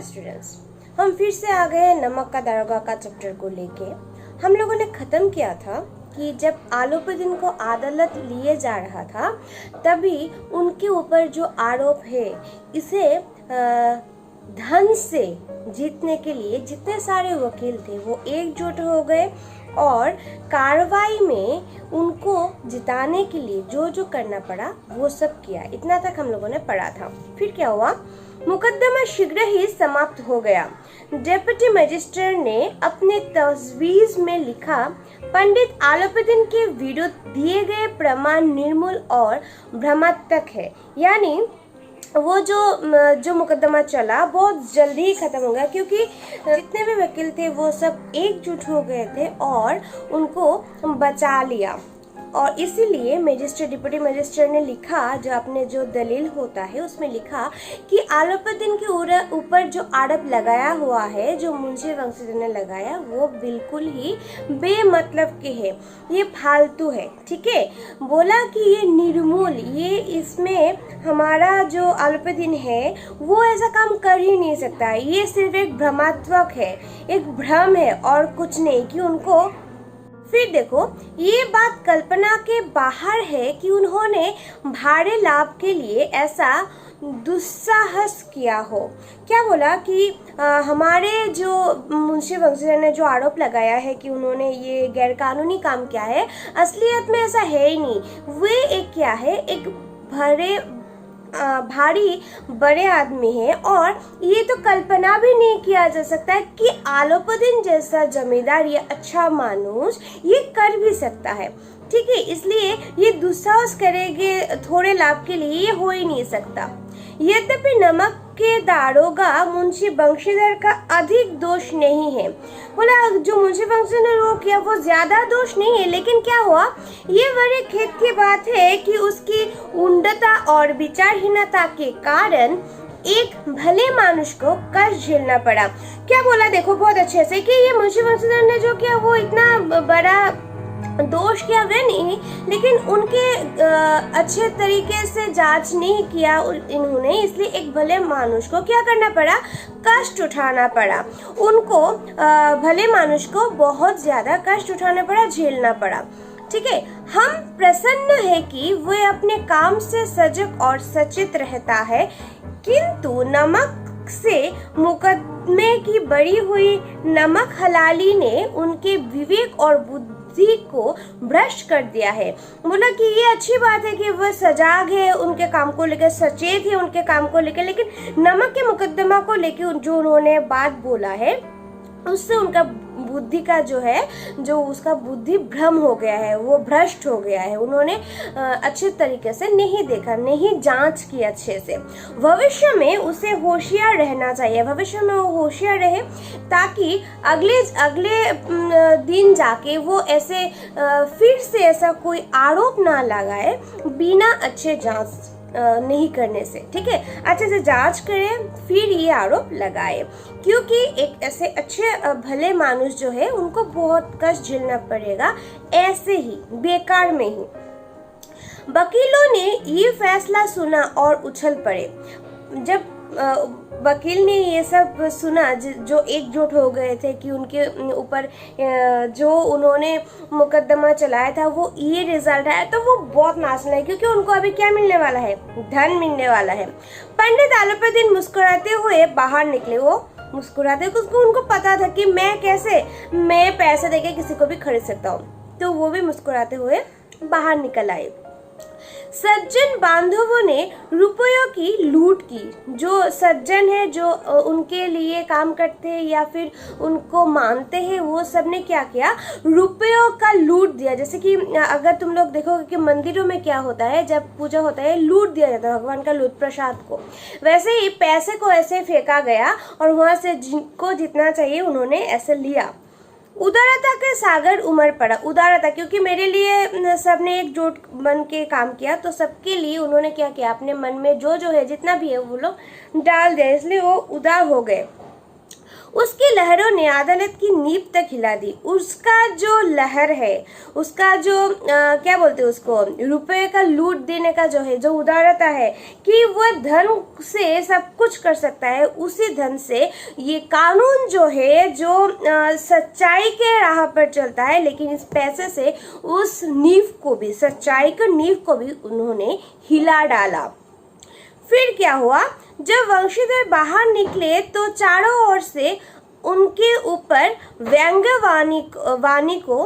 Students, हम फिर से आ गए नमक का दारोगा का चैप्टर को लेके। हम लोगों ने ख़त्म किया था कि जब आलोपुदीन को अदालत लिए जा रहा था तभी उनके ऊपर जो आरोप है इसे धन से जीतने के लिए जितने सारे वकील थे वो एकजुट हो गए और कार्रवाई में उनको जिताने के लिए जो जो करना पड़ा वो सब किया। इतना तक हम लोगों ने पढ़ा था। फिर क्या हुआ, मुकदमा शीघ्र ही समाप्त हो गया। डेप्यूटी मजिस्ट्रेट ने अपने तजवीज़ में लिखा, पंडित आलोपुदीन के विरुद्ध दिए गए प्रमाण निर्मूल और भ्रमात्मक है। यानी वो जो मुकदमा चला बहुत जल्दी ही खत्म हो गया क्योंकि जितने भी वकील थे वो सब एकजुट हो गए थे और उनको बचा लिया। और इसीलिए डिप्टी मजिस्ट्रेट ने लिखा, जो अपने जो दलील होता है उसमें लिखा कि आलोपुदीन के ऊपर जो आरोप लगाया हुआ है, जो मुंशी वंशीधर ने लगाया, वो बिल्कुल ही बेमतलब के है, ये फालतू है। ठीक है, बोला कि ये निर्मूल, ये इसमें हमारा जो आलोपुदीन है वो ऐसा काम कर ही नहीं सकता। ये सिर्फ एक भ्रमात्मक है, एक भ्रम है और कुछ नहीं कि उनको। फिर देखो, ये बात कल्पना के बाहर है कि उन्होंने भारी लाभ के लिए ऐसा दुस्साहस किया हो। क्या बोला कि हमारे जो मुंशी वंशीधर ने जो आरोप लगाया है कि उन्होंने ये गैरकानूनी काम किया है, असलियत में ऐसा है ही नहीं। वे एक क्या है, एक भारी बड़े आदमी है और ये तो कल्पना भी नहीं किया जा सकता है कि आलोपुदीन जैसा जमींदार या अच्छा मानुस ये कर भी सकता है। ठीक है, इसलिए ये दुस्साहस करेंगे थोड़े लाभ के लिए, ये हो ही नहीं सकता। यद्यपि नमक के दारोगा मुंशी वंशीधर का अधिक दोष नहीं है। बोला जो मुंशी वंशीधर ने वो किया वो ज्यादा दोष नहीं है, लेकिन क्या हुआ, ये बड़े खेद की बात है कि उसकी उन्नता और विचारहीनता के कारण एक भले मानुष को कष्ट झेलना पड़ा। क्या बोला, देखो बहुत अच्छे से कि ये मुंशी वंशीधर ने जो किया वो इतना बड़ा दोष किया वे नहीं, लेकिन उनके अच्छे तरीके से जांच नहीं किया इन्होंने, इसलिए एक भले मानुष को क्या करना पड़ा, कष्ट उठाना पड़ा। उनको भले मानुष को बहुत ज्यादा कष्ट उठाना पड़ा, झेलना पड़ा। ठीक है, हम प्रसन्न है कि वह अपने काम से सजग और सचेत रहता है, किंतु नमक से मुकदमे की बड़ी हुई नमक हलाली ने उनके विवेक और बुद्धि को भ्रष्ट कर दिया है। बोला कि ये अच्छी बात है कि वह सजाग है, उनके काम को लेकर सचेत है, उनके काम को लेकर, लेकिन नमक के मुकदमा को लेकर जो उन्होंने बात बोला है उससे उनका बुद्धि का जो उसका बुद्धि भ्रम हो गया है, वो भ्रष्ट हो गया है। उन्होंने अच्छे तरीके से नहीं देखा, नहीं जांच की अच्छे से। भविष्य में उसे होशियार रहना चाहिए, भविष्य में वो होशियार रहे ताकि अगले दिन जाके वो ऐसे फिर से ऐसा कोई आरोप ना लगाए बिना अच्छे जांच नहीं करने से। ठीक है, अच्छे से जांच करें फिर ये आरोप लगाए, क्योंकि एक ऐसे अच्छे भले मानुष जो है उनको बहुत कष्ट झेलना पड़ेगा ऐसे ही बेकार में ही। वकीलों ने ये फैसला सुना और उछल पड़े। जब वकील ने ये सब सुना, जो एकजुट हो गए थे कि उनके ऊपर जो उन्होंने मुकदमा चलाया था वो ये रिजल्ट आया, तो वो बहुत नाचने लगे क्योंकि उनको अभी क्या मिलने वाला है, धन मिलने वाला है। पंडित आलोपुदीन मुस्कुराते हुए बाहर निकले। वो मुस्कुराते उसको उनको पता था कि मैं पैसे देके किसी को भी खरीद सकता हूँ, तो वो भी मुस्कुराते हुए बाहर निकल आए। सज्जन बांधवों ने रुपयों की लूट की। जो सज्जन है, जो उनके लिए काम करते हैं या फिर उनको मानते हैं, वो सब ने क्या किया, रुपयों का लूट दिया। जैसे कि अगर तुम लोग देखोगे कि मंदिरों में क्या होता है, जब पूजा होता है लूट दिया जाता है भगवान का लूट प्रसाद को, वैसे ही पैसे को ऐसे फेंका गया और वहां से जिनको जितना चाहिए उन्होंने ऐसे लिया। उदारता के सागर उमड़ पड़ा। उदारता, क्योंकि मेरे लिए सबने एकजुट बन के काम किया, तो सबके लिए उन्होंने क्या किया, अपने मन में जो है जितना भी है वो लोग डाल दिया, इसलिए वो उदार हो गए। उसकी लहरों ने अदालत की नींव तक हिला दी। उसका जो लहर है, उसका जो क्या बोलते हैं उसको, रुपए का लूट देने का जो है, जो उदारता है कि वह धन से सब कुछ कर सकता है, उसी धन से ये कानून जो है, जो सच्चाई के राह पर चलता है, लेकिन इस पैसे से उस नींव को भी, सच्चाई की नींव को भी उन्होंने हिला डाला। फिर क्या हुआ, जब वंशीधर बाहर निकले तो चारों ओर से उनके ऊपर व्यंग्यवाणी को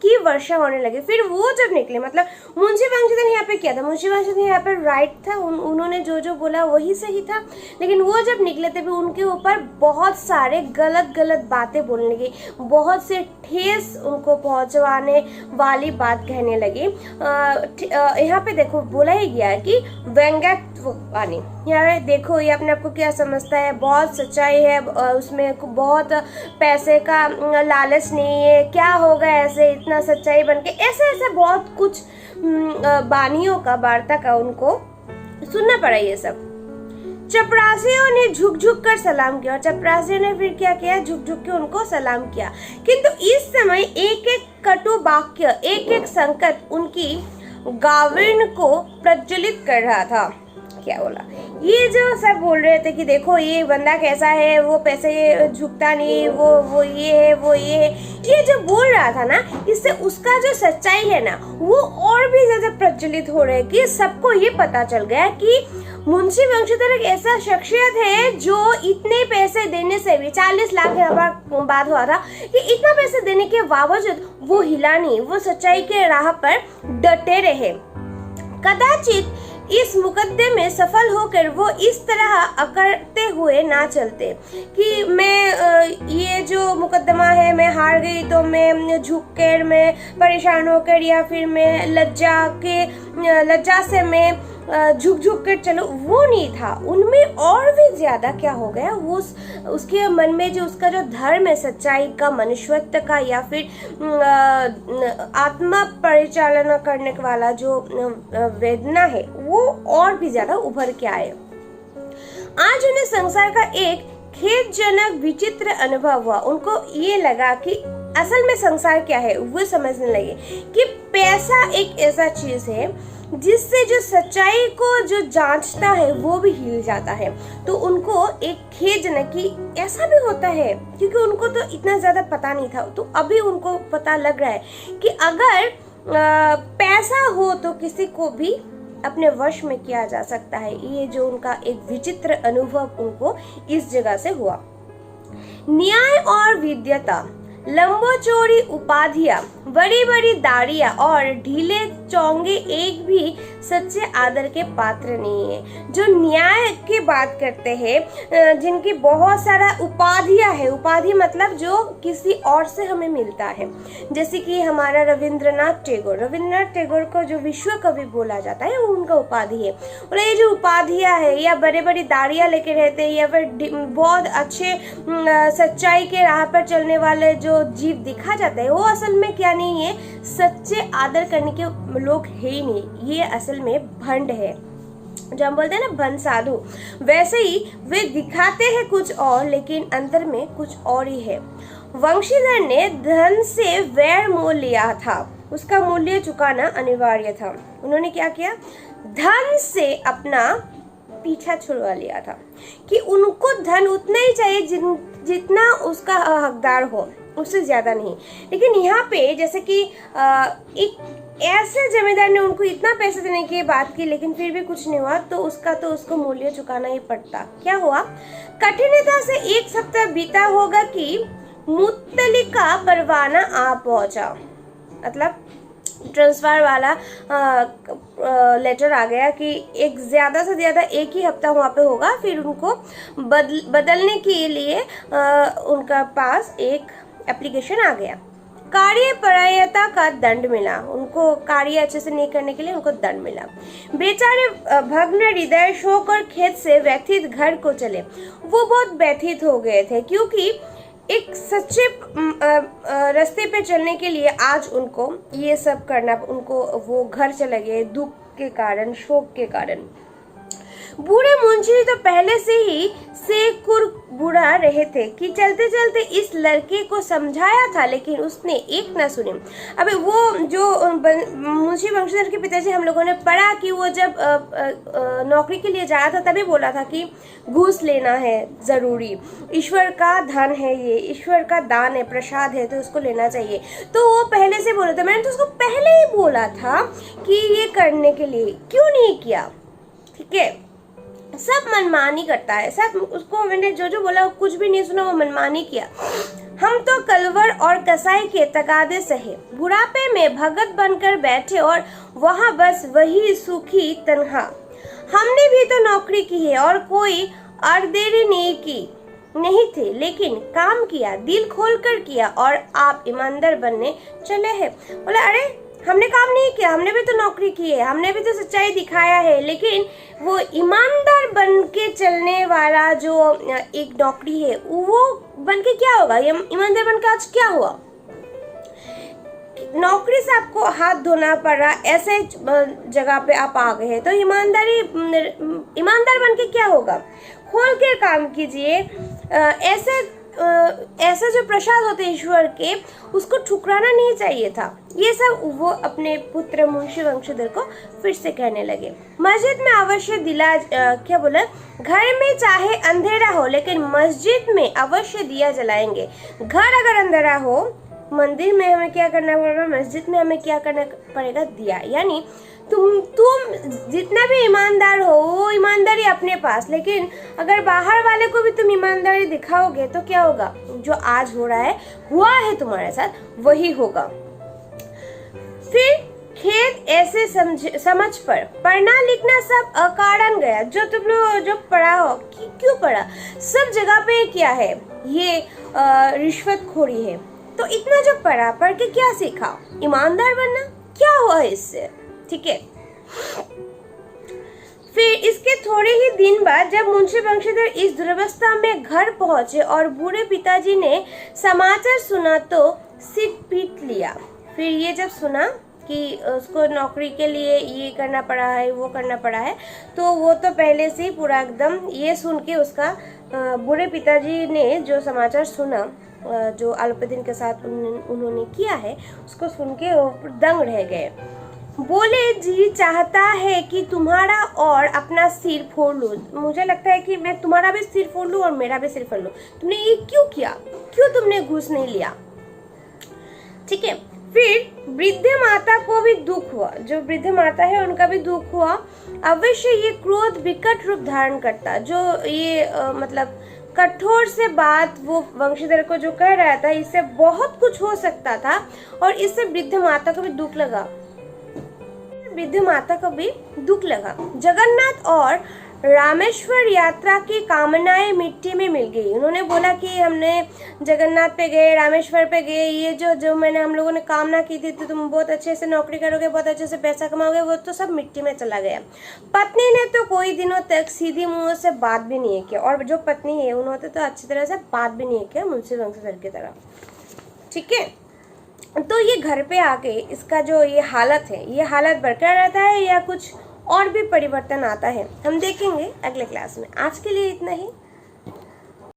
की वर्षा होने लगी। फिर वो जब निकले, मतलब मुंशी वंशीधर यहाँ पे क्या था, मुंशी वंशीधर यहाँ पे राइट था, उन्होंने जो जो बोला वही सही था, लेकिन वो जब निकले थे उनके ऊपर बहुत सारे गलत गलत बातें बोलने लगी, बहुत से ठेस उनको पहुंचवाने वाली बात कहने लगी। यहाँ पे देखो बोला ही गया है कि व्यंग्यवाणी, यहाँ देखो ये अपने आप को क्या समझता है, बहुत सच्चाई है, उसमें बहुत पैसे का लालच नहीं है, क्या होगा ऐसे इतना सच्चाई बनके, ऐसे ऐसे बहुत कुछ बानियों का, वार्ता का उनको सुनना पड़ा ये सब। चपरासियों ने झुक झुक कर सलाम किया, और चपरासियों ने फिर क्या किया, झुक झुक के उनको सलाम किया। किंतु इस समय एक एक कटु वाक्य, एक एक संकट उनकी गाविन को प्रज्वलित कर रहा था। क्या बोला, ये जो सब बोल रहे थे कि देखो ये बंदा कैसा है, वो पैसे झुकता नहीं, वो ये है, वो ये है, ये जो बोल रहा था ना, इससे उसका जो सच्चाई है ना वो और भी ज्यादा प्रज्वलित हो रहा है कि सबको ये पता चल गया कि मुंशी वंशीधर एक ऐसा शख्सियत है जो इतने पैसे देने से भी, 40 लाख बाद हुआ था, कि इतना पैसे देने के बावजूद वो हिला नहीं, वो सच्चाई के राह पर डटे रहे। कदाचित इस मुकदमे में सफल होकर वो इस तरह अकड़ते हुए ना चलते कि मैं ये जो मुकदमा है मैं हार गई तो मैं झुक कर, मैं परेशान होकर, या फिर मैं लज्जा से मैं झुक झुक कर चलो, वो नहीं था। उनमें और भी ज्यादा क्या हो गया, वो उसके मन में जो उसका जो धर्म है, सच्चाई का, मनुष्यत्व का, या फिर आत्मा परिचालना करने वाला जो वेदना है, वो और भी ज्यादा उभर के आए। आज उन्हें संसार का एक खेदजनक विचित्र अनुभव हुआ। उनको ये लगा कि असल में संसार क्या है, वो समझने लगे कि पैसा एक ऐसा चीज है जिससे जो सच्चाई को जो जांचता है वो भी हिल जाता है। तो उनको एक खेदजनक कि ऐसा भी होता है, क्योंकि उनको तो इतना ज्यादा पता नहीं था, तो अभी उनको पता लग रहा है कि अगर पैसा हो तो किसी को भी अपने वश में किया जा सकता है। ये जो उनका एक विचित्र अनुभव उनको इस जगह से हुआ। न्याय और विद्यता, लंबोचौड़ी उपाधियां, बड़ी बड़ी दाढ़ियां और ढीले चोंगे एक भी सच्चे आदर के पात्र नहीं है। जो न्याय की बात करते हैं, जिनकी बहुत सारा उपाधियां है, उपाधि मतलब जो किसी और से हमें मिलता है, जैसे कि हमारा रविंद्रनाथ टैगोर को जो विश्व कवि बोला जाता है वो उनका उपाधि है। और ये जो उपाधियां है, या बड़े बड़ी दाढ़ियां लेके रहते हैं, या फिर बहुत अच्छे सच्चाई के राह पर चलने वाले जो जीव दिखा जाता है, वो असल में क्या नहीं है, सच्चे आदर करने के लोग है ही नहीं, ये असल में भंड है। जो हम बोलते हैं ना भंड साधु, वैसे ही वे दिखाते हैं कुछ और, लेकिन अंतर में कुछ और ही है। वंशीधर ने धन से वैर मोल लिया था, उसका मूल्य चुकाना अनिवार्य था। उन्होंने क्या किया, धन से अपना पीछा छुड़वा लिया था कि उनको धन उतना ही चाहिए जितना उसका हकदार हो, उससे ज्यादा नहीं। लेकिन यहाँ पे जैसे कि एक ऐसे जमींदार ने उनको इतना पैसे देने की बात की, लेकिन फिर भी कुछ नहीं हुआ, तो उसको मूल्य चुकाना ही पड़ता। क्या हुआ, कठिनता से एक सप्ताह बीता होगा कि मुत्तलिका परवाना आ पहुंचा, मतलब ट्रांसफर वाला लेटर आ गया कि एक ज्यादा से ज्यादा एक ही हफ्ता वहाँ पे होगा, फिर उनको बदलने के लिए उनका पास एक एप्लीकेशन आ गया। कार्यपरायता का दंड मिला, उनको कार्य अच्छे से नहीं करने के लिए उनको दंड मिला। बेचारे भग्न हृदय शोक और खेद से व्यथित घर को चले। वो बहुत व्यथित हो गए थे, क्योंकि एक सच्चे रास्ते पे चलने के लिए आज उनको ये सब करना, उनको वो घर चले गए दुख के कारण, शोक के कारण। बूढ़े मुंशी तो पहले से ही बुढ़ा रहे थे कि चलते चलते इस लड़के को समझाया था, लेकिन उसने एक न सुनी। अबे वो जो मुंशी वंशीधर के पिताजी, हम लोगों ने पढ़ा कि वो जब नौकरी के लिए जाया था तभी बोला था कि घूस लेना है जरूरी, ईश्वर का धन है, ये ईश्वर का दान है, प्रसाद है, तो उसको लेना चाहिए। तो वो पहले से बोला था, मैंने तो उसको पहले ही बोला था कि ये करने के लिए, क्यों नहीं किया? ठीक है, सब मनमानी करता है, सब उसको मैंने जो जो बोला कुछ भी नहीं सुना, वो मनमानी किया। हम तो कलवर और कसाई के तगादे सहे, बुढ़ापे में भगत बनकर बैठे और वहाँ बस वही सुखी तन्हा। हमने भी तो नौकरी की है और कोई अर्देरी नहीं थी, लेकिन काम किया, दिल खोल कर किया और आप ईमानदार बनने चले हैं। बोला अरे हमने काम नहीं किया, हमने भी तो नौकरी की है, हमने भी तो सच्चाई दिखाया है, लेकिन वो ईमानदार बन के चलने वाला जो एक नौकरी है वो बन के क्या होगा? ईमानदार बन के आज क्या हुआ? नौकरी से आपको हाथ धोना पड़ रहा, ऐसे जगह पे आप आ गए हैं, तो ईमानदार बन के क्या होगा? खोल के काम कीजिए। ऐसे जो प्रसाद होते ईश्वर के, उसको ठुकराना नहीं चाहिए था। ये सब वो अपने पुत्र मुंशी वंशीधर को फिर से कहने लगे। मस्जिद में अवश्य क्या बोला, घर में चाहे अंधेरा हो लेकिन मस्जिद में अवश्य दिया जलाएंगे। घर अगर अंधेरा हो, मंदिर में हमें क्या करना पड़ेगा, मस्जिद में हमें क्या करना पड़ेगा? दिया। यानी तुम जितना भी ईमानदार हो, वो ईमानदारी अपने पास, लेकिन अगर बाहर वाले को भी तुम ईमानदारी दिखाओगे तो क्या होगा? जो आज हो रहा है, हुआ है तुम्हारे साथ, वही होगा। फिर खेत ऐसे समझ पर पढ़ना लिखना सब अकारण गया। जो तुम लोग जो पढ़ा हो, क्यों पढ़ा? सब जगह पे क्या है, ये रिश्वतखोरी है। तो इतना जो पढ़ के क्या सीखा? ईमानदार बनना। क्या हुआ इससे? ठीक है। फिर इसके थोड़े ही दिन बाद जब मुंशी वंशीधर इस दुर्वस्था में घर पहुंचे और बूढ़े पिताजी ने समाचार सुना तो सिर पीट लिया। फिर ये जब सुना कि उसको नौकरी के लिए ये करना पड़ा है, वो करना पड़ा है, तो वो तो पहले से ही पूरा एकदम ये सुन के उसका बूढ़े पिताजी ने जो समाचार सुना, जो आलोपदीन के साथ उन्होंने किया है, उसको सुन के दंग रह गए। बोले जी चाहता है कि तुम्हारा और अपना सिर फोड़ लूं। मुझे लगता है कि मैं तुम्हारा भी सिर फोड़ लूं और मेरा भी सिर फोड़ लूं। तुमने ये क्यों किया? क्यों तुमने घूस नहीं लिया? ठीक है। फिर वृद्ध माता को भी दुख हुआ, जो वृद्ध माता है उनका भी दुख हुआ। अवश्य ये क्रोध विकट रूप धारण करता। जो ये मतलब कठोर से बात वो वंशीधर को जो कह रहा था, इससे बहुत कुछ हो सकता था और इससे वृद्ध माता को भी दुख लगा। जगन्नाथ और रामेश्वर यात्रा की कामनाएं मिट्टी में मिल गई। उन्होंने बोला कि हमने जगन्नाथ पे गए, रामेश्वर पे गए, ये जो मैंने हम लोगों ने कामना की थी, तो तुम बहुत अच्छे से नौकरी करोगे, बहुत अच्छे से पैसा कमाओगे, वो तो सब मिट्टी में चला गया। पत्नी ने तो कोई दिनों तक सीधी मुंह से बात भी नहीं किया, और जो पत्नी है उन्होंने तो अच्छी तरह से बात भी नहीं किया मुंशी वंशीधर की तरह। ठीक है। तो ये घर पे आके इसका जो ये हालत है, ये हालत बरकरार रहता है या कुछ और भी परिवर्तन आता है, हम देखेंगे अगले क्लास में। आज के लिए इतना ही।